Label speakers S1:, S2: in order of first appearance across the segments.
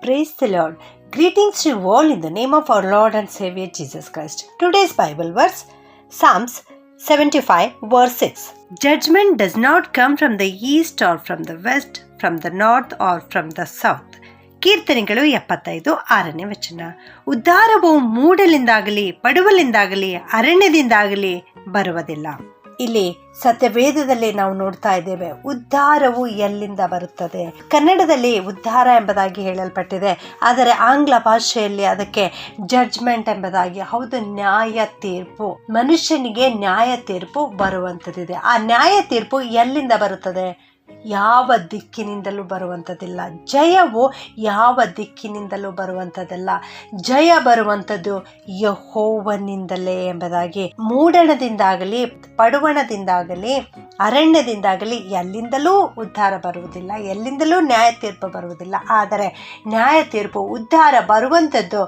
S1: Praise the Lord. Greetings to you all in the name of our Lord and Savior Jesus Christ. Today's Bible verse, Psalms 75 verse 6. Judgment does not come from the east or from the west, from the north or from the south. ಕೀರ್ತನೆಗಳು 75:6 ವಚನ. ಉದ್ಧಾರವು ಮೂಡಲಿಂದಾಗಲಿ ಪಡುವಲಿಂದಾಗಲಿ ಅರಣ್ಯದಿಂದಾಗಲಿ ಬರುವುದಿಲ್ಲ. ಇಲ್ಲಿ ಸತ್ಯವೇದದಲ್ಲಿ ನಾವು ನೋಡ್ತಾ ಇದ್ದೇವೆ, ಉದ್ಧಾರವು ಎಲ್ಲಿಂದ ಬರುತ್ತದೆ. ಕನ್ನಡದಲ್ಲಿ ಉದ್ಧಾರ ಎಂಬುದಾಗಿ ಹೇಳಲ್ಪಟ್ಟಿದೆ, ಆದರೆ ಆಂಗ್ಲ ಭಾಷೆಯಲ್ಲಿ ಅದಕ್ಕೆ ಜಡ್ಜ್ಮೆಂಟ್ ಎಂಬುದಾಗಿ. ಹೌದು, ನ್ಯಾಯ ತೀರ್ಪು. ಮನುಷ್ಯನಿಗೆ ನ್ಯಾಯ ತೀರ್ಪು ಬರುವಂಥದ್ದಿದೆ. ಆ ನ್ಯಾಯ ತೀರ್ಪು ಎಲ್ಲಿಂದ ಬರುತ್ತದೆ? ಯಾವ ದಿಕ್ಕಿನಿಂದಲೂ ಬರುವಂಥದ್ದಿಲ್ಲ. ಜಯವು ಯಾವ ದಿಕ್ಕಿನಿಂದಲೂ ಬರುವಂಥದ್ದಲ್ಲ. ಜಯ ಬರುವಂಥದ್ದು ಯೆಹೋವನಿಂದಲೇ ಎಂಬುದಾಗಿ. ಮೂಡಣದಿಂದಾಗಲಿ ಪಡುವಣದಿಂದಾಗಲಿ ಅರಣ್ಯದಿಂದಾಗಲಿ ಎಲ್ಲಿಂದಲೂ ಉದ್ಧಾರ ಬರುವುದಿಲ್ಲ, ಎಲ್ಲಿಂದಲೂ ನ್ಯಾಯ ತೀರ್ಪು ಬರುವುದಿಲ್ಲ. ಆದರೆ ನ್ಯಾಯ ತೀರ್ಪು, ಉದ್ಧಾರ ಬರುವಂಥದ್ದು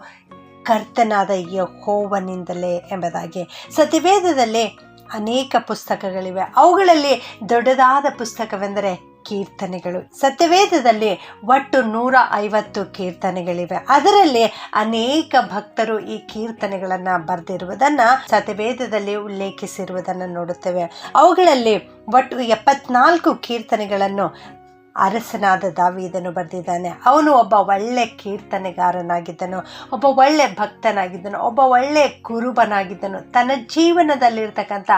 S1: ಕರ್ತನಾದ ಯೆಹೋವನಿಂದಲೇ ಎಂಬುದಾಗಿ. ಸತ್ಯವೇದದಲ್ಲಿ ಅನೇಕ ಪುಸ್ತಕಗಳಿವೆ. ಅವುಗಳಲ್ಲಿ ದೊಡ್ಡದಾದ ಪುಸ್ತಕವೆಂದರೆ ಕೀರ್ತನೆಗಳು. ಸತ್ಯವೇದದಲ್ಲಿ ಒಟ್ಟು 150 ಕೀರ್ತನೆಗಳಿವೆ. ಅದರಲ್ಲಿ ಅನೇಕ ಭಕ್ತರು ಈ ಕೀರ್ತನೆಗಳನ್ನು ಬರೆದಿರುವುದನ್ನು ಸತ್ಯವೇದದಲ್ಲಿ ಉಲ್ಲೇಖಿಸಿರುವುದನ್ನು ನೋಡುತ್ತೇವೆ. ಅವುಗಳಲ್ಲಿ ಒಟ್ಟು 74 ಕೀರ್ತನೆಗಳನ್ನು ಅರಸನಾದ ದಾವೀದನು ಬರೆದಿದ್ದಾನೆ. ಅವನು ಒಬ್ಬ ಒಳ್ಳೆ ಕೀರ್ತನೆಗಾರನಾಗಿದ್ದನು, ಒಬ್ಬ ಒಳ್ಳೆ ಭಕ್ತನಾಗಿದ್ದನು, ಒಬ್ಬ ಒಳ್ಳೆ ಕುರುಬನಾಗಿದ್ದನು. ತನ್ನ ಜೀವನದಲ್ಲಿರ್ತಕ್ಕಂಥ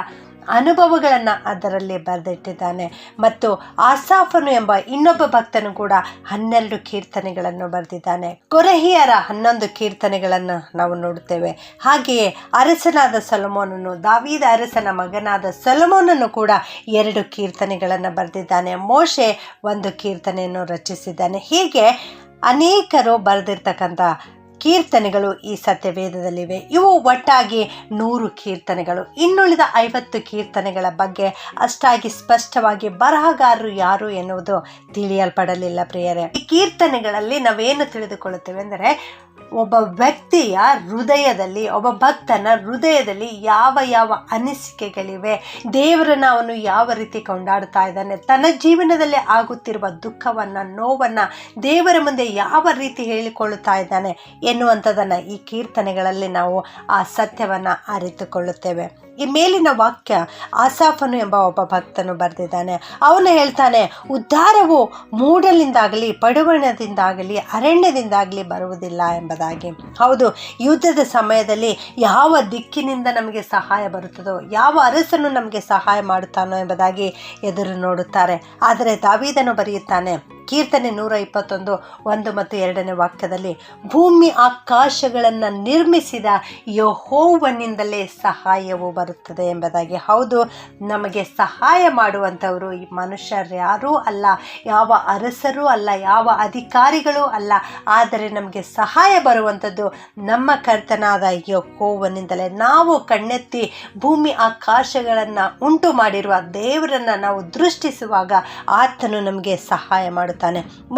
S1: ಅನುಭವಗಳನ್ನು ಅದರಲ್ಲಿ ಬರೆದಿಟ್ಟಿದ್ದಾನೆ. ಮತ್ತು ಆಸಾಫನು ಎಂಬ ಇನ್ನೊಬ್ಬ ಭಕ್ತನು ಕೂಡ 12 ಕೀರ್ತನೆಗಳನ್ನು ಬರೆದಿದ್ದಾನೆ. ಕೊರಹಿಯರ 11 ಕೀರ್ತನೆಗಳನ್ನು ನಾವು ನೋಡುತ್ತೇವೆ. ಹಾಗೆಯೇ ಅರಸನಾದ ಸೊಲೊಮೋನನು, ದಾವೀದ ಅರಸನ ಮಗನಾದ ಸೊಲೊಮೋನನು ಕೂಡ 2 ಕೀರ್ತನೆಗಳನ್ನು ಬರೆದಿದ್ದಾನೆ. ಮೋಶೆ 1 ಕೀರ್ತನೆಯನ್ನು ರಚಿಸಿದ್ದಾನೆ. ಹೀಗೆ ಅನೇಕರು ಬರೆದಿರ್ತಕ್ಕಂಥ ಕೀರ್ತನೆಗಳು ಈ ಸತ್ಯವೇದದಲ್ಲಿವೆ. ಇವು ಒಟ್ಟಾಗಿ 100 ಕೀರ್ತನೆಗಳು. ಇನ್ನುಳಿದ 50 ಕೀರ್ತನೆಗಳ ಬಗ್ಗೆ ಅಷ್ಟಾಗಿ ಸ್ಪಷ್ಟವಾಗಿ ಬರಹಗಾರರು ಯಾರು ಎನ್ನುವುದು ತಿಳಿಯಲ್ಪಡಲಿಲ್ಲ ಪ್ರಿಯರೇ. ಈ ಕೀರ್ತನೆಗಳಲ್ಲಿ ನಾವೇನು ತಿಳಿದುಕೊಳ್ಳುತ್ತೇವೆ ಅಂದರೆ, ಒಬ್ಬ ವ್ಯಕ್ತಿಯ ಹೃದಯದಲ್ಲಿ, ಒಬ್ಬ ಭಕ್ತನ ಹೃದಯದಲ್ಲಿ ಯಾವ ಯಾವ ಅನಿಸಿಕೆಗಳಿವೆ, ದೇವರನ್ನ ಅವನು ಯಾವ ರೀತಿ ಕೊಂಡಾಡ್ತಾ ಇದ್ದಾನೆ, ತನ್ನ ಜೀವನದಲ್ಲಿ ಆಗುತ್ತಿರುವ ದುಃಖವನ್ನು, ನೋವನ್ನು ದೇವರ ಮುಂದೆ ಯಾವ ರೀತಿ ಹೇಳಿಕೊಳ್ಳುತ್ತಾ ಇದ್ದಾನೆ ಎನ್ನುವಂಥದ್ದನ್ನು ಈ ಕೀರ್ತನೆಗಳಲ್ಲಿ ನಾವು ಆ ಸತ್ಯವನ್ನು ಅರಿತುಕೊಳ್ಳುತ್ತೇವೆ. ಈ ಮೇಲಿನ ವಾಕ್ಯ ಆಸಾಫನು ಎಂಬ ಒಬ್ಬ ಭಕ್ತನು ಬರೆದಿದ್ದಾನೆ. ಅವನು ಹೇಳ್ತಾನೆ, ಉದ್ಧಾರವು ಮೂಡಲಿಂದಾಗಲಿ ಪಡುವಣದಿಂದಾಗಲಿ ಅರಣ್ಯದಿಂದಾಗಲಿ ಬರುವುದಿಲ್ಲ ಎಂಬುದಾಗಿ. ಹೌದು, ಯುದ್ಧದ ಸಮಯದಲ್ಲಿ ಯಾವ ದಿಕ್ಕಿನಿಂದ ನಮಗೆ ಸಹಾಯ ಬರುತ್ತದೋ, ಯಾವ ಅರಸನು ನಮಗೆ ಸಹಾಯ ಮಾಡುತ್ತಾನೋ ಎಂಬುದಾಗಿ ಎದುರು ನೋಡುತ್ತಾರೆ. ಆದರೆ ದಾವೀದನು ಬರೆಯುತ್ತಾನೆ, ಕೀರ್ತನೆ 121 1 ಮತ್ತು 2ನೇ ವಾಕ್ಯದಲ್ಲಿ, ಭೂಮಿ ಆಕಾಶಗಳನ್ನು ನಿರ್ಮಿಸಿದ ಯೆಹೋವನಿಂದಲೇ ಸಹಾಯವು ಬರುತ್ತದೆ ಎಂಬುದಾಗಿ. ಹೌದು, ನಮಗೆ ಸಹಾಯ ಮಾಡುವಂಥವರು ಈ ಮನುಷ್ಯರ್ಯಾರೂ ಅಲ್ಲ, ಯಾವ ಅರಸರೂ ಅಲ್ಲ, ಯಾವ ಅಧಿಕಾರಿಗಳೂ ಅಲ್ಲ. ಆದರೆ ನಮಗೆ ಸಹಾಯ ಬರುವಂಥದ್ದು ನಮ್ಮ ಕರ್ತನಾದ ಯೆಹೋವನಿಂದಲೇ. ನಾವು ಕಣ್ಣೆತ್ತಿ ಭೂಮಿ ಆಕಾಶಗಳನ್ನು ಉಂಟು ಮಾಡಿರುವ ದೇವರನ್ನು ನಾವು ದೃಷ್ಟಿಸುವಾಗ ಆತನು ನಮಗೆ ಸಹಾಯ ಮಾಡುತ್ತಾನೆ.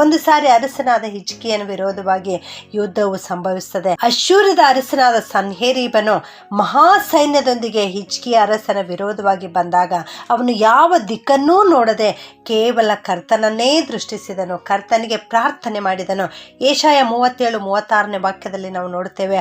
S1: ಒಂದು ಸಾರಿ ಅರಸನಾದ ಹಿಜ್ಕೀಯನ ವಿರೋಧವಾಗಿ ಯುದ್ಧವು ಸಂಭವಿಸುತ್ತದೆ. ಅಶ್ಶೂರದ ಅರಸನಾದ ಸನ್ಹೇರೀಬನು ಮಹಾ ಸೈನ್ಯದೊಂದಿಗೆ ಹಿಜ್ಕೀಯ ಅರಸನ ವಿರೋಧವಾಗಿ ಬಂದಾಗ ಅವನು ಯಾವ ದಿಕ್ಕನ್ನೂ ನೋಡದೆ ಕೇವಲ ಕರ್ತನನ್ನೇ ದೃಷ್ಟಿಸಿದನು, ಕರ್ತನಿಗೆ ಪ್ರಾರ್ಥನೆ ಮಾಡಿದನು. ಯೆಶಾಯ 37:36ನೇ ವಾಕ್ಯದಲ್ಲಿ ನಾವು ನೋಡುತ್ತೇವೆ,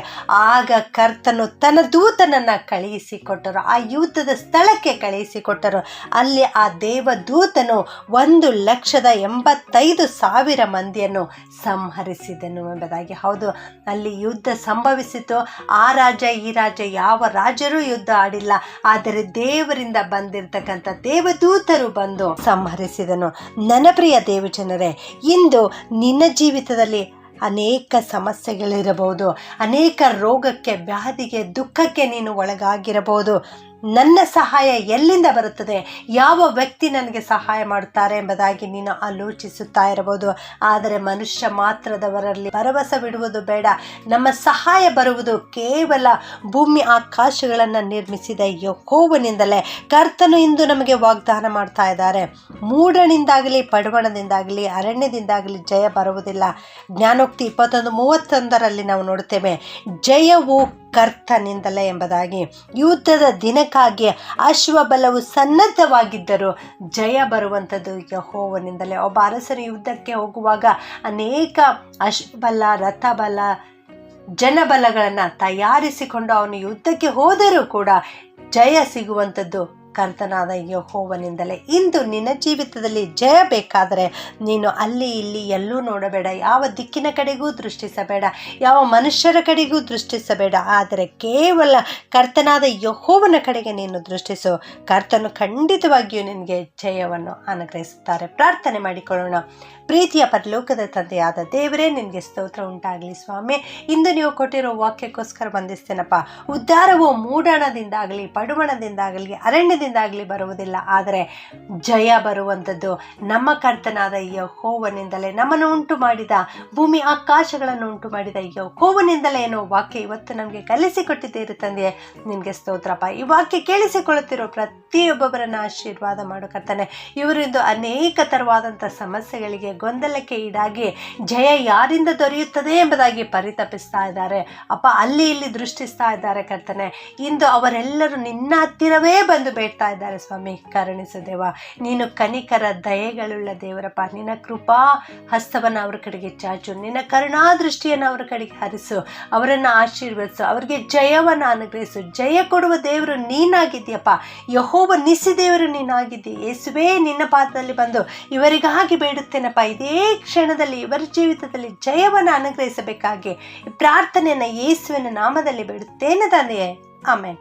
S1: ಆಗ ಕರ್ತನು ತನ್ನ ದೂತನನ್ನು ಕಳುಹಿಸಿಕೊಟ್ಟರು, ಆ ಯುದ್ಧದ ಸ್ಥಳಕ್ಕೆ ಕಳುಹಿಸಿಕೊಟ್ಟರು. ಅಲ್ಲಿ ಆ ದೇವದೂತನು 1,85,000 ಮಂದಿಯನ್ನು ಸಂಹರಿಸಿದನು ಎಂಬುದಾಗಿ. ಹೌದು, ಅಲ್ಲಿ ಯುದ್ಧ ಸಂಭವಿಸಿತು. ಆ ರಾಜ ಈ ರಾಜ ಯಾವ ರಾಜರೂ ಯುದ್ಧ ಆಡಿಲ್ಲ, ಆದರೆ ದೇವರಿಂದ ಬಂದಿರತಕ್ಕಂಥ ದೇವದೂತರು ಬಂದು ಸಂಹರಿಸಿದನು. ನನ್ನ ಪ್ರಿಯ ದೇವಜನರೇ, ಇಂದು ನಿನ್ನ ಜೀವಿತದಲ್ಲಿ ಅನೇಕ ಸಮಸ್ಯೆಗಳಿರಬಹುದು, ಅನೇಕ ರೋಗಕ್ಕೆ, ವ್ಯಾಧಿಗೆ, ದುಃಖಕ್ಕೆ ನೀನು ಒಳಗಾಗಿರಬಹುದು. ನನ್ನ ಸಹಾಯ ಎಲ್ಲಿಂದ ಬರುತ್ತದೆ, ಯಾವ ವ್ಯಕ್ತಿ ನನಗೆ ಸಹಾಯ ಮಾಡುತ್ತಾರೆ ಎಂಬುದಾಗಿ ನೀನು ಆಲೋಚಿಸುತ್ತಾ ಇರಬಹುದು. ಆದರೆ ಮನುಷ್ಯ ಮಾತ್ರದವರಲ್ಲಿ ಭರವಸೆ ಬಿಡುವುದು ಬೇಡ. ನಮ್ಮ ಸಹಾಯ ಬರುವುದು ಕೇವಲ ಭೂಮಿ ಆಕಾಶಗಳನ್ನು ನಿರ್ಮಿಸಿದ ಯೆಹೋವನಿಂದಲೇ. ಕರ್ತನು ಇಂದು ನಮಗೆ ವಾಗ್ದಾನ ಮಾಡ್ತಾ ಇದ್ದಾರೆ, ಮೂಡಣಿಂದಾಗಲಿ ಪಡುವಣದಿಂದಾಗಲಿ ಅರಣ್ಯದಿಂದಾಗಲಿ ಜಯ ಬರುವುದಿಲ್ಲ. ಜ್ಞಾನೋಕ್ತಿ 21:31 ನಾವು ನೋಡುತ್ತೇವೆ, ಜಯವು ಕರ್ತನಿಂದಲೇ ಎಂಬುದಾಗಿ. ಯುದ್ಧದ ದಿನಕ್ಕಾಗಿ ಅಶ್ವಬಲವು ಸನ್ನದ್ಧವಾಗಿದ್ದರೂ ಜಯ ಬರುವಂಥದ್ದು ಯೆಹೋವನಿಂದಲೇ. ಒಬ್ಬ ಅರಸರು ಯುದ್ಧಕ್ಕೆ ಹೋಗುವಾಗ ಅನೇಕ ಅಶ್ವಬಲ, ರಥಬಲ, ಜನಬಲಗಳನ್ನು ತಯಾರಿಸಿಕೊಂಡು ಅವನು ಯುದ್ಧಕ್ಕೆ ಹೋದರೂ ಕೂಡ ಜಯ ಸಿಗುವಂಥದ್ದು ಕರ್ತನಾದ ಯೆಹೋವನಿಂದಲೇ. ಇಂದು ನಿನ್ನ ಜೀವಿತದಲ್ಲಿ ಜಯ ಬೇಕಾದರೆ ನೀನು ಅಲ್ಲಿ ಇಲ್ಲಿ ಎಲ್ಲೂ ನೋಡಬೇಡ, ಯಾವ ದಿಕ್ಕಿನ ಕಡೆಗೂ ದೃಷ್ಟಿಸಬೇಡ, ಯಾವ ಮನುಷ್ಯರ ಕಡೆಗೂ ದೃಷ್ಟಿಸಬೇಡ, ಆದರೆ ಕೇವಲ ಕರ್ತನಾದ ಯೆಹೋವನ ಕಡೆಗೆ ನೀನು ದೃಷ್ಟಿಸು. ಕರ್ತನು ಖಂಡಿತವಾಗಿಯೂ ನಿನಗೆ ಜಯವನ್ನು ಅನುಗ್ರಹಿಸುತ್ತಾರೆ. ಪ್ರಾರ್ಥನೆ ಮಾಡಿಕೊಳ್ಳೋಣ. ಪ್ರೀತಿಯ ಪರಲೋಕದ ತಂದೆಯಾದ ದೇವರೇ, ನಿನಗೆ ಸ್ತೋತ್ರ ಉಂಟಾಗಲಿ ಸ್ವಾಮಿ. ಇಂದು ನೀವು ಕೊಟ್ಟಿರೋ ವಾಕ್ಯಕ್ಕೋಸ್ಕರ ವಂದಿಸ್ತೇನಪ್ಪ. ಉದ್ಧಾರವು ಮೂಡಣದಿಂದಾಗಲಿ, ಪಡುಮಣದಿಂದಾಗಲಿ, ಅರಣ್ಯದಿಂದಾಗಲಿ ಬರುವುದಿಲ್ಲ, ಆದರೆ ಜಯ ಬರುವಂಥದ್ದು ನಮ್ಮ ಕರ್ತನಾದ ಯೆಹೋವನಿಂದಲೇ. ನಮ್ಮನ್ನು ಉಂಟು ಮಾಡಿದ, ಭೂಮಿ ಆಕಾಶಗಳನ್ನು ಉಂಟು ಮಾಡಿದ ಯೆಹೋವನಿಂದಲೇ ಏನೋ ವಾಕ್ಯ ಇವತ್ತು ನಮಗೆ ಕಲಿಸಿಕೊಟ್ಟಿದ್ದೀರಿ ತಂದೆಯೇ, ನಿನಗೆ ಸ್ತೋತ್ರಪ್ಪ. ಈ ವಾಕ್ಯ ಕೇಳಿಸಿಕೊಳ್ಳುತ್ತಿರೋ ಪ್ರತಿಯೊಬ್ಬೊಬ್ಬರನ್ನು ಆಶೀರ್ವಾದ ಮಾಡು ಕರ್ತನೆ. ಇವರಿಂದು ಅನೇಕ ತರವಾದಂಥ ಸಮಸ್ಯೆಗಳಿಗೆ, ಗೊಂದಲಕ್ಕೆ ಈಡಾಗಿ ಜಯ ಯಾರಿಂದ ದೊರೆಯುತ್ತದೆ ಎಂಬುದಾಗಿ ಪರಿತಪಿಸ್ತಾ ಇದ್ದಾರೆ ಅಪ್ಪ. ಅಲ್ಲಿ ಇಲ್ಲಿ ದೃಷ್ಟಿಸ್ತಾ ಇದ್ದಾರೆ ಕರ್ತನೆ. ಇಂದು ಅವರೆಲ್ಲರೂ ನಿನ್ನ ಹತ್ತಿರವೇ ಬಂದು ಬೇಡ್ತಾ ಇದ್ದಾರೆ ಸ್ವಾಮಿ. ಕರುಣಿಸು ದೇವ, ನೀನು ಕನಿಕರ ದಯೆಗಳುಳ್ಳ ದೇವರಪ್ಪ. ನಿನ್ನ ಕೃಪಾ ಹಸ್ತವನ್ನು ಅವ್ರ ಕಡೆಗೆ ಚಾಚು, ನಿನ್ನ ಕರುಣಾ ದೃಷ್ಟಿಯನ್ನು ಅವ್ರ ಕಡೆಗೆ ಹರಿಸು, ಅವರನ್ನು ಆಶೀರ್ವದಿಸು, ಅವರಿಗೆ ಜಯವನ್ನು ಅನುಗ್ರಹಿಸು. ಜಯ ಕೊಡುವ ದೇವರು ನೀನಾಗಿದ್ದೀಯಪ್ಪ. ಯೆಹೋವ ನಿಸಿ ದೇವರು ನೀನಾಗಿದ್ದಿ. ಯೇಸುವೇ, ನಿನ್ನ ಪಾದದಲ್ಲಿ ಬಂದು ಇವರಿಗಾಗಿ ಬೇಡುತ್ತೇನಪ್ಪ. ಇದೇ ಕ್ಷಣದಲ್ಲಿ ಇವರ ಜೀವಿತದಲ್ಲಿ ಜಯವನ್ನು ಅನುಗ್ರಹಿಸಬೇಕಾಗಿ ಪ್ರಾರ್ಥನೆಯನ್ನು ಯೇಸುವಿನ ನಾಮದಲ್ಲಿ ಬೇಡುತ್ತೇನೆ ತಂದೆಯೇ. ಆಮೆನ್.